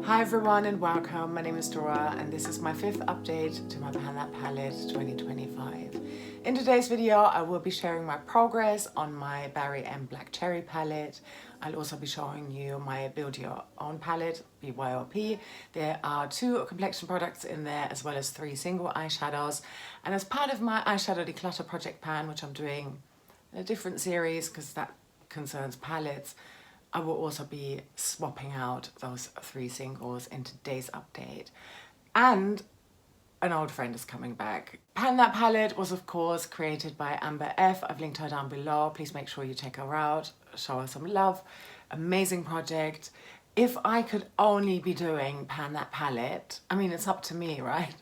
Hi everyone and welcome, my name is Dora and this is my 5th update to my Throwback Palette 2025. In today's video I will be sharing my progress on my Berry and Black Cherry palette. I'll also be showing you my Build Your Own palette, BYOP. There are 2 complexion products in there as well as 3 single eyeshadows, and as part of my eyeshadow declutter project pan, which I'm doing in a different series because that concerns palettes, I will also be swapping out those 3 singles in today's update. And an old friend is coming back. That palette was of course created by Amber F. I've linked her down below. Please make sure you check her out, show her some love. Amazing project. If I could only be doing that palette, I mean, it's up to me, right?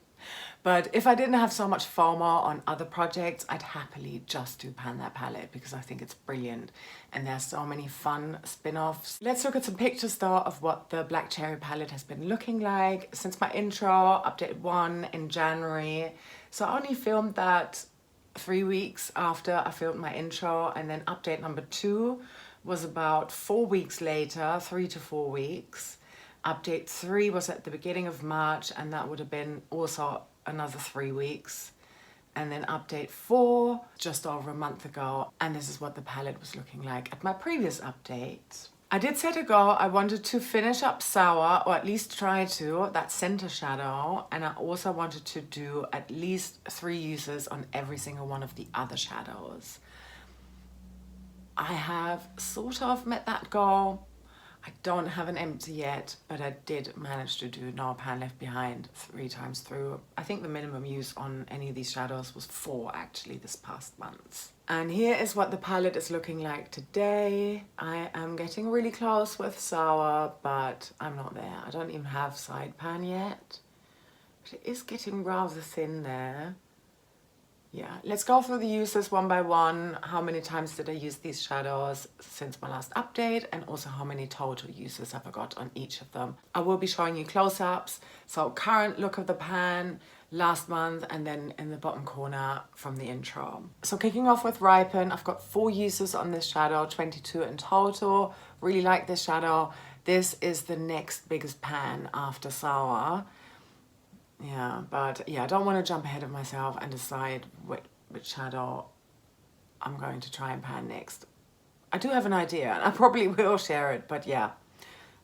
But if I didn't have so much FOMO on other projects, I'd happily just do that palette because I think it's brilliant and there's so many fun spin-offs. Let's look at some pictures though of what the Black Cherry palette has been looking like since my intro, update 1 in January. So I only filmed that 3 weeks after I filmed my intro, and then update number 2 was about 4 weeks later, 3 to 4 weeks. Update 3 was at the beginning of March, and that would have been also another 3 weeks. And then update 4 just over a month ago, and this is what the palette was looking like at my previous update. I did set a goal. I wanted to finish up Sour, or at least try to, that center shadow, and I also wanted to do at least 3 uses on every single one of the other shadows. I have sort of met that goal. I don't have an empty yet, but I did manage to do No Pan Left Behind 3 times through. I think the minimum use on any of these shadows was 4 actually this past month. And here is what the palette is looking like today. I am getting really close with Sour, but I'm not there. I don't even have side pan yet. But it is getting rather thin there. Yeah, let's go through the uses one by one. How many times did I use these shadows since my last update, and also how many total uses have I got on each of them. I will be showing you close-ups, so current look of the pan, last month, and then in the bottom corner from the intro. So kicking off with Ripen, I've got 4 uses on this shadow, 22 in total. Really like this shadow. This is the next biggest pan after Sour. Yeah, but yeah, I don't want to jump ahead of myself and decide which shadow I'm going to try and pan next. I do have an idea and I probably will share it, but yeah.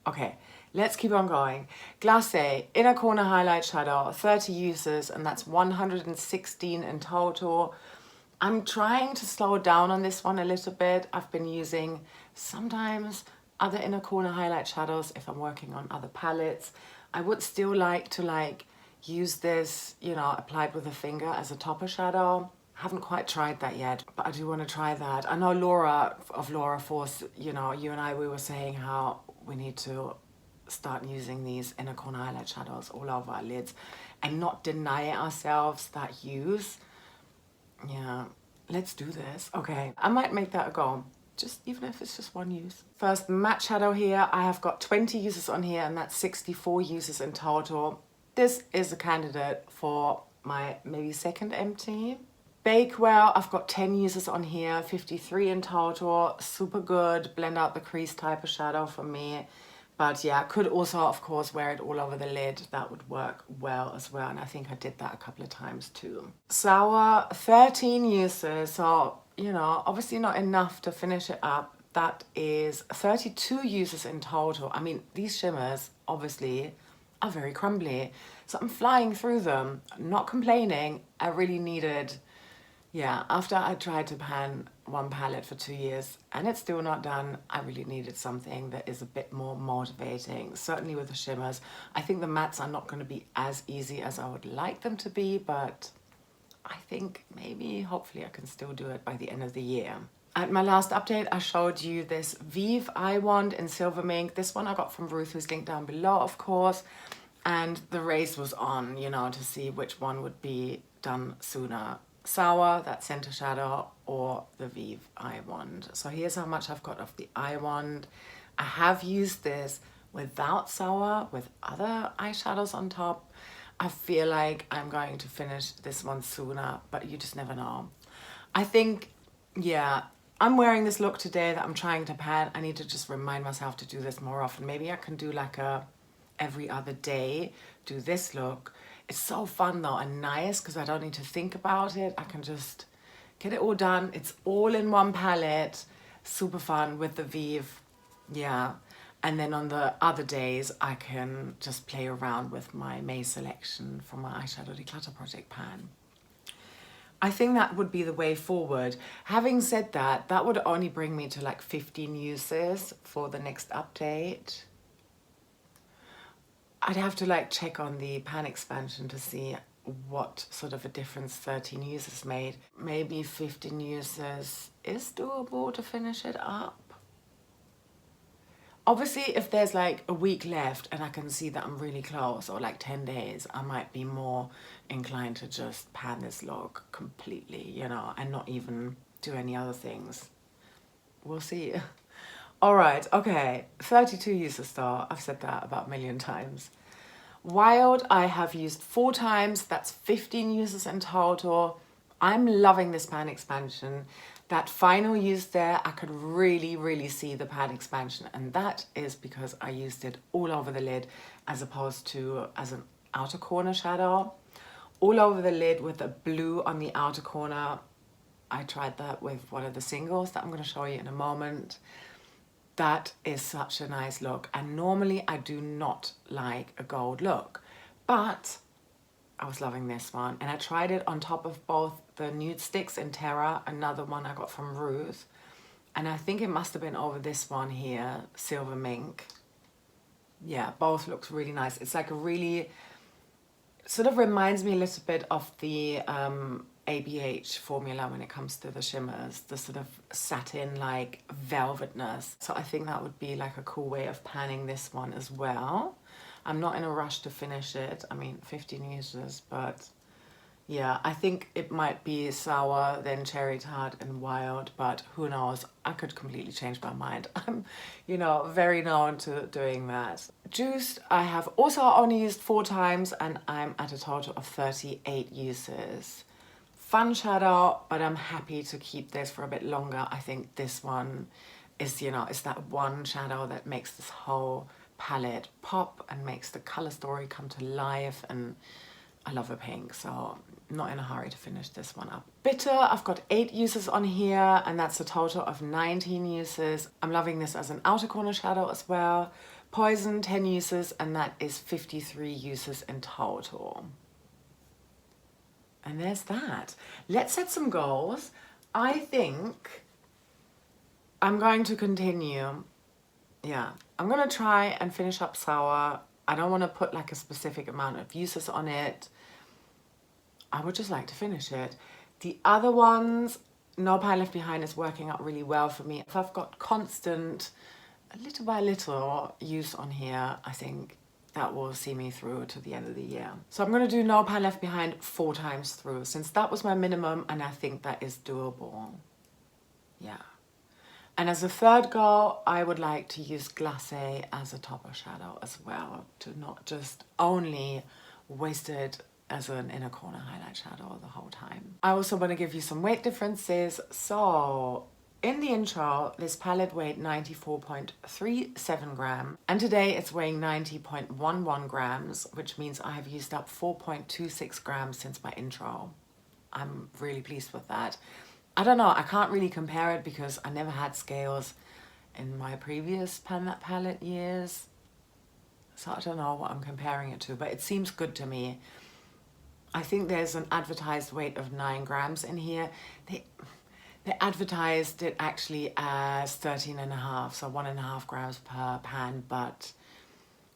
Okay, let's keep on going. Glacé, inner corner highlight shadow, 30 uses, and that's 116 in total. I'm trying to slow down on this one a little bit. I've been using sometimes other inner corner highlight shadows if I'm working on other palettes. I would still like to use this, you know, applied with a finger as a topper shadow. Haven't quite tried that yet, but I do want to try that. I know Laura of Laura Force, you know, you and I, we were saying how we need to start using these inner corner highlight shadows all over our lids and not deny ourselves that use. Yeah, let's do this. Okay, I might make that a goal, just even if it's just 1 use. First matte shadow here, I have got 20 uses on here, and that's 64 uses in total. This is a candidate for my maybe 2nd empty. Bakewell, I've got 10 uses on here, 53 in total. Super good, blend out the crease type of shadow for me. But yeah, could also, of course, wear it all over the lid. That would work well as well, and I think I did that a couple of times too. Sour, 13 uses, so, you know, obviously not enough to finish it up. That is 32 uses in total. I mean, these shimmers, obviously, are very crumbly. So I'm flying through them, not complaining. I really needed, yeah, after I tried to pan one palette for 2 years and it's still not done, I really needed something that is a bit more motivating. Certainly with the shimmers. I think the mattes are not going to be as easy as I would like them to be, but I think maybe, hopefully I can still do it by the end of the year. At my last update, I showed you this Vive eye wand in Silver Mink. This one I got from Ruth, who's linked down below, of course. And the race was on, you know, to see which one would be done sooner. Sour, that center shadow, or the Vive eye wand. So here's how much I've got of the eye wand. I have used this without Sour, with other eyeshadows on top. I feel like I'm going to finish this one sooner, but you just never know. I think, yeah, I'm wearing this look today that I'm trying to pan. I need to just remind myself to do this more often. Maybe I can do like a every other day do this look. It's so fun though and nice because I don't need to think about it. I can just get it all done. It's all in one palette. Super fun with the Vive. Yeah. And then on the other days, I can just play around with my May selection from my Eyeshadow Declutter Project pan. I think that would be the way forward. Having said that, that would only bring me to like 15 uses for the next update. I'd have to like check on the pan expansion to see what sort of a difference 13 uses made. Maybe 15 uses is doable to finish it up. Obviously, if there's like a week left and I can see that I'm really close, or like 10 days, I might be more inclined to just pan this look completely, you know, and not even do any other things. We'll see. All right, okay, 32 uses though. I've said that about a million times. Wild, I have used 4 times. That's 15 uses in total. I'm loving this pan expansion. That final use there, I could really see the pan expansion, and that is because I used it all over the lid as opposed to as an outer corner shadow. All over the lid with the blue on the outer corner. I tried that with one of the singles that I'm going to show you in a moment. That is such a nice look, and normally I do not like a gold look, but I was loving this one, and I tried it on top of both the nude sticks in Terra, another one I got from Ruth, and I think it must have been over this one here, Silver Mink. Yeah, both looks really nice. It's like a really, sort of reminds me a little bit of the ABH formula when it comes to the shimmers, the sort of satin like velvetness. So I think that would be like a cool way of panning this one as well. I'm not in a rush to finish it. I mean, 15 uses, but yeah, I think it might be sour, then cherry tart and wild, but who knows? I could completely change my mind. I'm, you know, very known to doing that. Juiced, I have also only used 4 times, and I'm at a total of 38 uses. Fun shadow, but I'm happy to keep this for a bit longer. I think this one is, you know, it's that one shadow that makes this whole palette pop and makes the color story come to life, and I love a pink, so I'm not in a hurry to finish this one up. Bitter, I've got 8 uses on here, and that's a total of 19 uses. I'm loving this as an outer corner shadow as well. Poison, 10 uses, and that is 53 uses in total. And there's that. Let's set some goals. I think I'm going to continue. Yeah, I'm gonna try and finish up Sour. I don't want to put like a specific amount of uses on it. I would just like to finish it. The other ones, No Pie Left Behind is working out really well for me. If I've got constant, little by little use on here, I think that will see me through to the end of the year. So I'm gonna do No Pie Left Behind 4 times through, since that was my minimum, and I think that is doable. Yeah. And as a third goal, I would like to use Glacé as a topper shadow as well, to not just only waste it as an inner corner highlight shadow the whole time. I also want to give you some weight differences. So in the intro, this palette weighed 94.37 grams, and today it's weighing 90.11 grams, which means I have used up 4.26 grams since my intro. I'm really pleased with that. I don't know, I can't really compare it because I never had scales in my previous Pan That Palette years. So I don't know what I'm comparing it to, but it seems good to me. I think there's an advertised weight of 9 grams in here. They advertised it actually as 13.5, so 1.5 grams per pan, but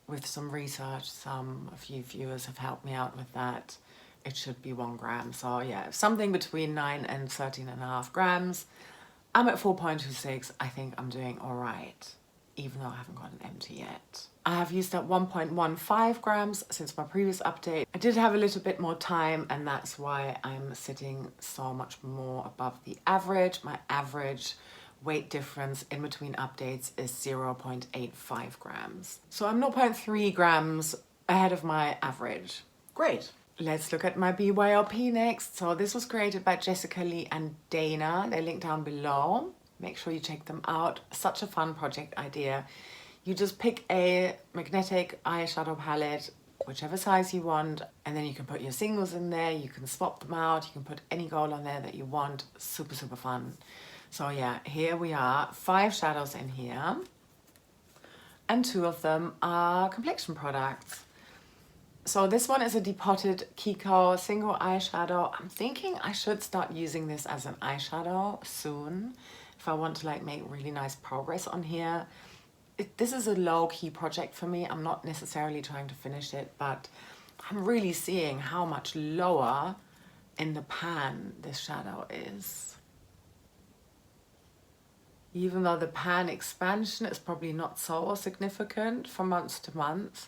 with some research, a few viewers have helped me out with that. It should be 1 gram. So yeah, something between 9 and 13.5 grams. I'm at 4.26. I think I'm doing all right, even though I haven't got an empty yet. I have used up 1.15 grams since my previous update. I did have a little bit more time, and that's why I'm sitting so much more above the average. My average weight difference in between updates is 0.85 grams. So I'm 0.3 grams ahead of my average. Great. Let's look at my BYOP next. So this was created by Jessica Lee and Dana. They're linked down below. Make sure you check them out. Such a fun project idea. You just pick a magnetic eyeshadow palette, whichever size you want, and then you can put your singles in there, you can swap them out, you can put any gold on there that you want. Super, super fun. So yeah, here we are, 5 shadows in here, and 2 of them are complexion products. So this one is a depotted Kiko single eyeshadow. I'm thinking I should start using this as an eyeshadow soon if I want to like make really nice progress on here. This is a low-key project for me. I'm not necessarily trying to finish it, but I'm really seeing how much lower in the pan this shadow is. Even though the pan expansion is probably not so significant from month to month,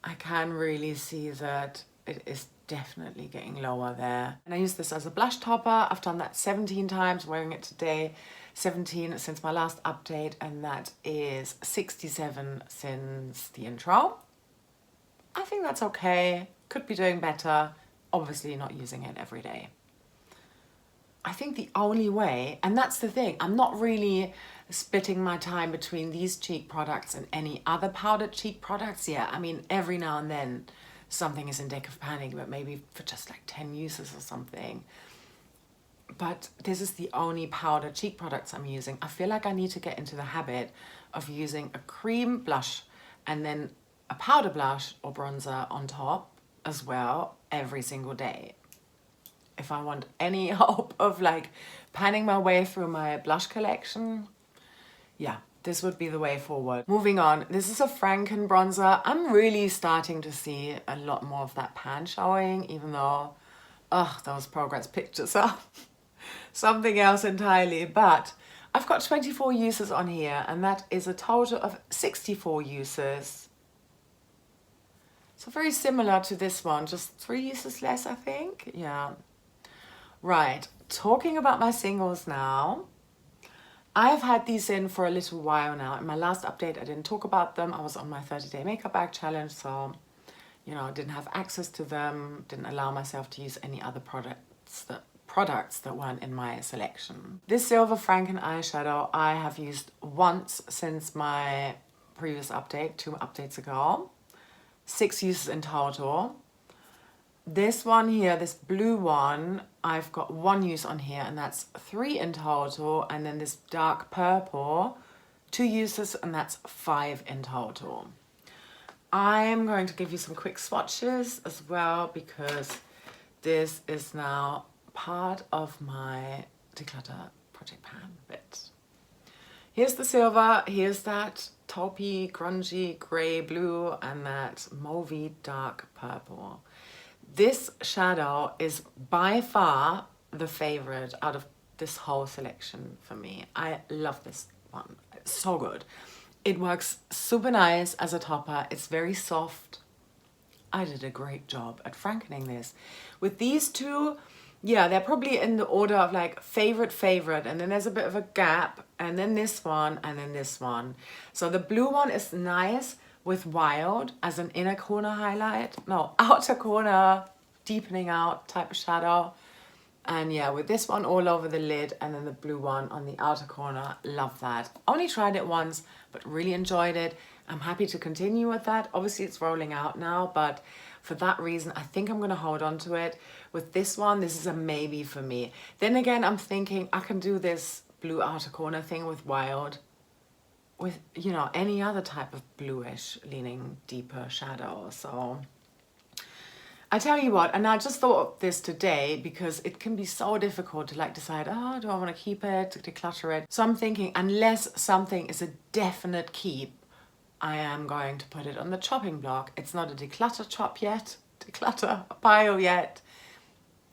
I can really see that it is definitely getting lower there. And I use this as a blush topper. I've done that 17 times, wearing it today. 17 since my last update, and that is 67 since the intro. I think that's okay. Could be doing better. Obviously not using it every day. I think the only way, and that's the thing, I'm not really splitting my time between these cheek products and any other powdered cheek products. Yeah, I mean, every now and then something is in deck of panic, but maybe for just like 10 uses or something. But this is the only powdered cheek products I'm using. I feel like I need to get into the habit of using a cream blush and then a powder blush or bronzer on top as well every single day. If I want any hope of like panning my way through my blush collection, yeah, this would be the way forward. Moving on, this is a Franken bronzer. I'm really starting to see a lot more of that pan showing, even though, those progress pictures are something else entirely. But I've got 24 uses on here, and that is a total of 64 uses. So very similar to this one, just 3 uses less, I think. Yeah. Right, talking about my singles now. I've had these in for a little while now. In my last update, I didn't talk about them. I was on my 30-day makeup bag challenge, so, you know, I didn't have access to them, didn't allow myself to use any other products that weren't in my selection. This silver Franken eyeshadow I have used once since my previous update, 2 updates ago. 6 uses in total. This one here, this blue one, I've got 1 use on here, and that's 3 in total. And then this dark purple, 2 uses, and that's 5 in total. I'm going to give you some quick swatches as well, because this is now part of my declutter project pan bit. Here's the silver, here's that taupey, grungy, grey blue, and that mauvey dark purple. This shadow is by far the favorite out of this whole selection for me. I love this one. It's so good. It works super nice as a topper. It's very soft. I did a great job at frankening this. With these 2, yeah, they're probably in the order of like favorite, and then there's a bit of a gap, and then this one, and then this one. So the blue one is nice with Wild as an inner corner highlight. No, outer corner, deepening out type of shadow. And yeah, with this one all over the lid, and then the blue one on the outer corner. Love that. Only tried it once, but really enjoyed it. I'm happy to continue with that. Obviously it's rolling out now, but for that reason, I think I'm going to hold on to it. With this one, this is a maybe for me. Then again, I'm thinking I can do this blue outer corner thing with Wild with, you know, any other type of bluish leaning deeper shadow. So I tell you what, and I just thought of this today because it can be so difficult to like decide, oh, do I want to keep it, to declutter it? So I'm thinking, unless something is a definite keep, I am going to put it on the chopping block. It's not a declutter pile yet.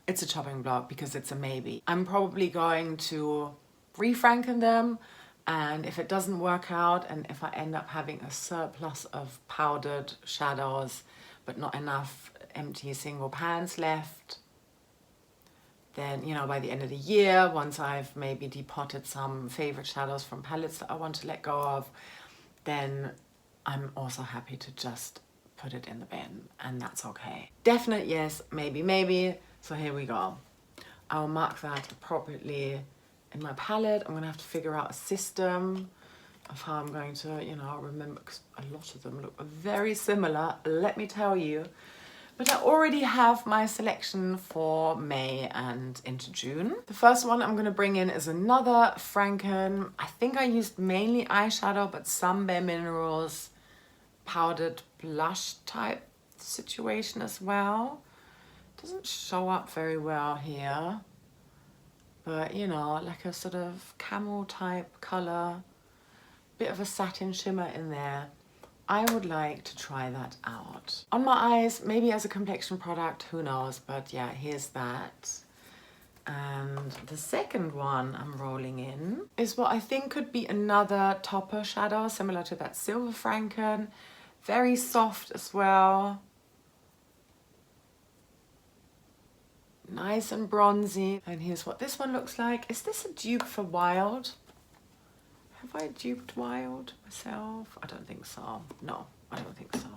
It's a chopping block because it's a maybe. I'm probably going to refranken them, and if it doesn't work out, and if I end up having a surplus of powdered shadows but not enough empty single pans left, then, you know, by the end of the year, once I've maybe depotted some favorite shadows from palettes that I want to let go of, then I'm also happy to just put it in the bin, and that's okay. Definite yes, maybe, maybe. So here we go. I'll mark that appropriately in my palette. I'm gonna have to figure out a system of how I'm going to, you know, remember, because a lot of them look very similar, let me tell you. But I already have my selection for May and into June. The first one I'm going to bring in is another Franken. I think I used mainly eyeshadow, but some Bare Minerals powdered blush type situation as well. Doesn't show up very well here, but you know, like a sort of camel type color, bit of a satin shimmer in there. I would like to try that out. On my eyes, maybe as a complexion product, who knows, but yeah, here's that. And the second one I'm rolling in is what I think could be another topper shadow, similar to that Silver Franken. Very soft as well. Nice and bronzy. And here's what this one looks like. Is this a dupe for Wild? Have I duped Wild myself? I don't think so. No, I don't think so.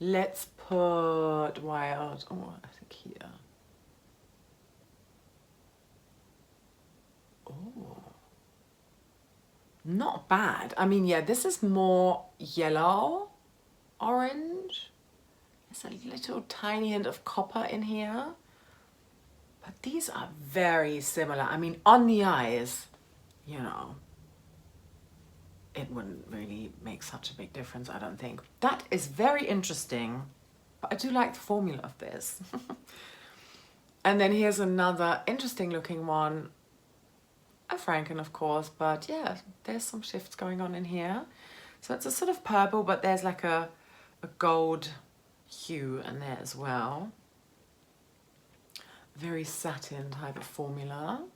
Let's put Wild, oh, I think here. Oh, not bad. I mean, yeah, this is more yellow, orange. There's a little tiny hint of copper in here. But these are very similar. I mean, on the eyes, you know, it wouldn't really make such a big difference, I don't think. That is very interesting, but I do like the formula of this. And then here's another interesting looking one. A Franken, of course, but yeah, there's some shifts going on in here. So it's a sort of purple, but there's like a gold hue in there as well. Very satin type of formula.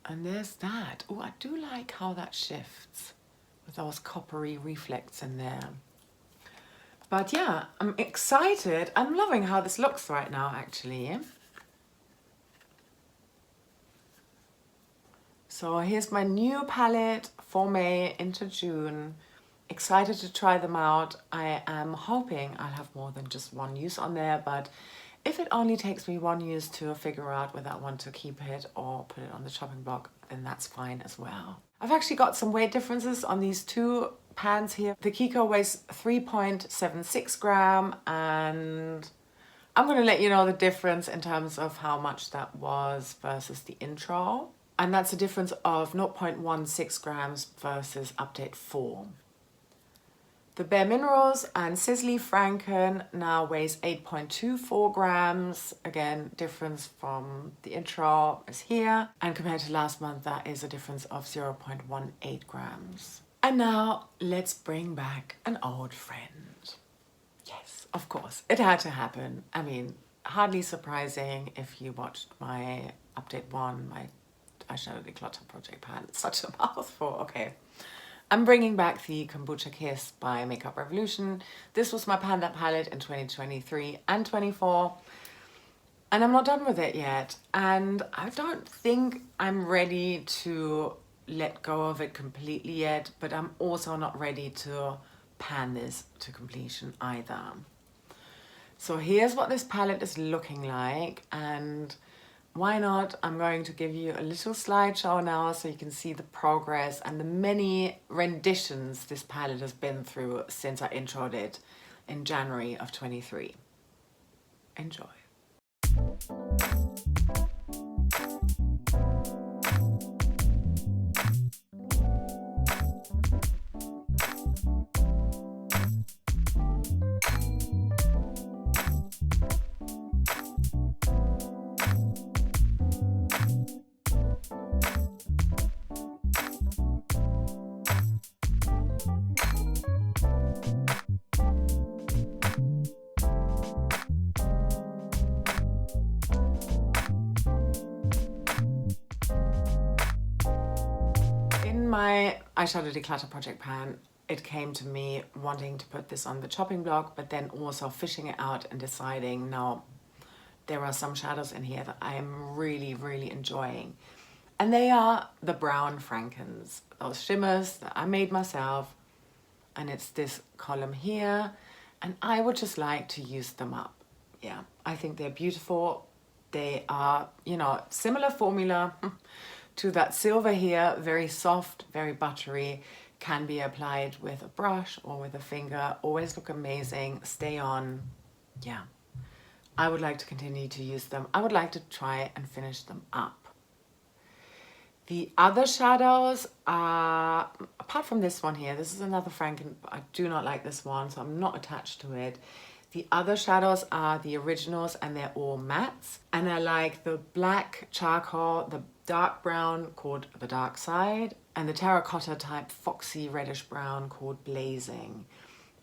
And there's that. Oh, I do like how that shifts with those coppery reflects in there. But yeah, I'm excited. I'm loving how this looks right now, actually. So here's my new palette for May into June. Excited to try them out. I am hoping I'll have more than just one use on there, but if it only takes me one use to figure out whether I want to keep it or put it on the chopping block, then that's fine as well. I've actually got some weight differences on these two pans here. The Kiko weighs 3.76 gram, and I'm going to let you know the difference in terms of how much that was versus the intro. And that's a difference of 0.16 grams versus update 4. The Bare Minerals and Sizzly Franken now weighs 8.24 grams. Again, difference from the intro is here. And compared to last month, that is a difference of 0.18 grams. And now let's bring back an old friend. Yes, of course, it had to happen. I mean, hardly surprising if you watched my update 1, my eyeshadow declutter project pan. It's such a mouthful, okay. I'm bringing back the Kombucha Kiss by Makeup Revolution. This was my pan that palette in 2023 and 24. And I'm not done with it yet. And I don't think I'm ready to let go of it completely yet, but I'm also not ready to pan this to completion either. So here's what this palette is looking like, and why not? I'm going to give you a little slideshow now so you can see the progress and the many renditions this palette has been through since I introed it in January of 23. Enjoy. My eyeshadow declutter project pan, it came to me wanting to put this on the chopping block, but then also fishing it out and deciding, no, there are some shadows in here that I am really, really enjoying. And they are the brown Frankens, those shimmers that I made myself. And it's this column here. And I would just like to use them up. Yeah, I think they're beautiful. They are, you know, similar formula to that silver here, very soft, very buttery, can be applied with a brush or with a finger, always look amazing, stay on. Yeah, I would like to continue to use them. I would like to try and finish them up. The other shadows are, apart from this one here, this is another Franken, I do not like this one, so I'm not attached to it. The other shadows are the originals and they're all mattes. And I like the black charcoal, the dark brown called the Dark Side, and the terracotta type foxy reddish brown called Blazing.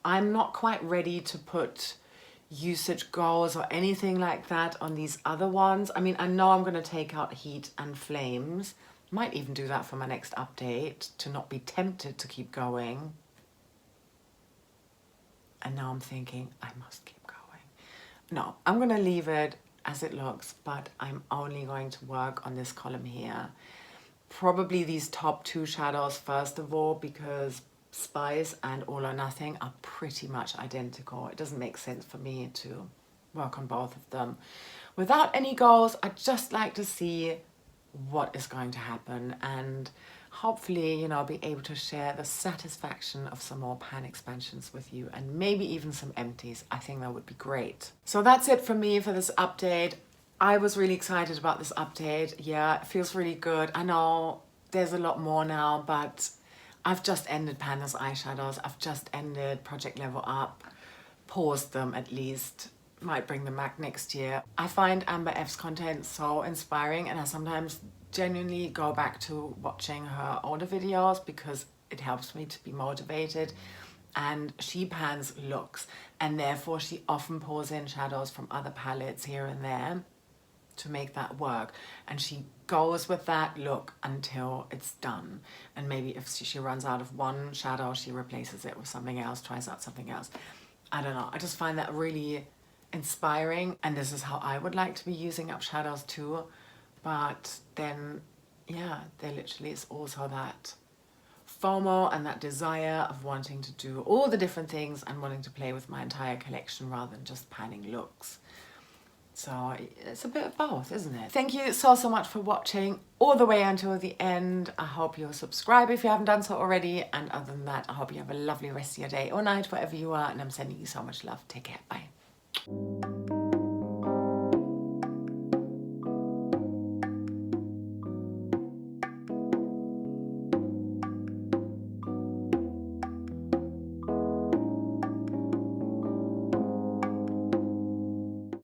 I'm not quite ready to put usage goals or anything like that on these other ones. I mean, I know I'm going to take out heat and flames. Might even do that for my next update to not be tempted to keep going. And now I'm thinking I must keep going. No, I'm going to leave it as it looks, but I'm only going to work on this column here. Probably these top two shadows first of all, because Spice and All or Nothing are pretty much identical. It doesn't make sense for me to work on both of them. Without any goals, I'd just like to see what is going to happen, and hopefully, you know, I'll be able to share the satisfaction of some more pan expansions with you, and maybe even some empties. I think that would be great. So that's it for me for this update. I was really excited about this update. Yeah, it feels really good. I know there's a lot more now, but I've just ended Panda's eyeshadows. I've just ended Project Level Up, paused them at least. Might bring them back next year. I find Amber F's content so inspiring, and I sometimes genuinely go back to watching her older videos because it helps me to be motivated. And she pans looks, and therefore she often pulls in shadows from other palettes here and there to make that work, and she goes with that look until it's done. And maybe if she runs out of one shadow, she replaces it with something else, tries out something else. I don't know, I just find that really inspiring, and this is how I would like to be using up shadows too. But then, yeah, there literally is also that FOMO and that desire of wanting to do all the different things and wanting to play with my entire collection rather than just panning looks. So it's a bit of both, isn't it? Thank you so much for watching all the way until the end. I hope you'll subscribe if you haven't done so already. And other than that, I hope you have a lovely rest of your day or night, wherever you are. And I'm sending you so much love. Take care. Bye.